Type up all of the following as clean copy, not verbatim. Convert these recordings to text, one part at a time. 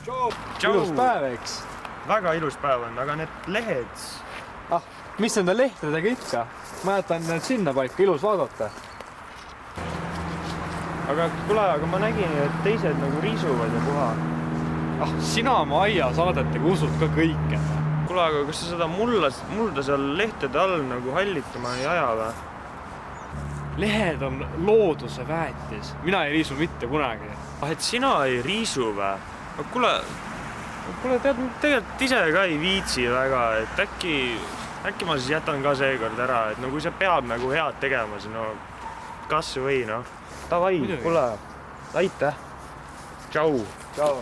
ilus päev, eks? Väga ilus päev on, aga need lehed... Mis nende lehtedega ikka? Mäletan need sinna paika, ilus vaadata. Aga kuule, aga ma nägin, et teised nagu riisuvad ja puha. Sina oma aiasaadetega usud ka kõike. Kuule, aga kas sa seda mulda seal lehtede all nagu hallitama ei aja või? Lehed on looduse väetis. Mina ei riisu mitte kunagi. Et sina ei riisu või? Kuule, tegelikult ise ka ei viitsi väga, et äkki ma siis jätan ka seekord ära, et no kui see peab nagu head tegema, siis no kas või no. Tavai, kuule, aitäh. Tšau. Tšau.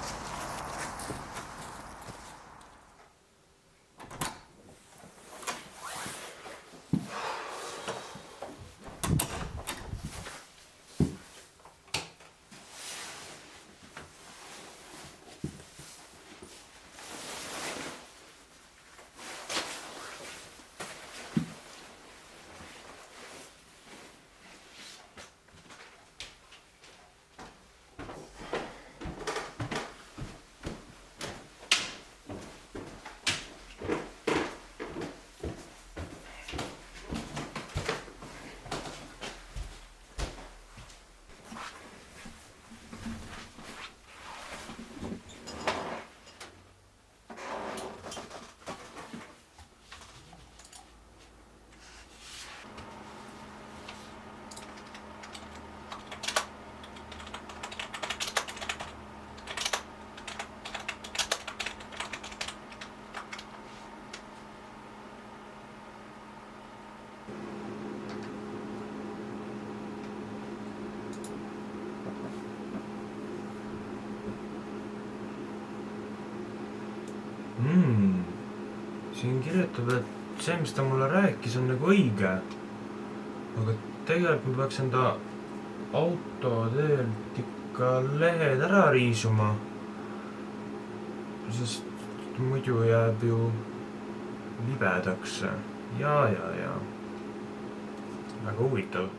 Siin kirjutab, et see, mis ta mulle rääkis, on nagu õige. Aga tegelikult ma peaks enda autoteelt ikka lehed ära riisuma. Sest muidu jääb ju libedaks. Ja. Väga huvitav.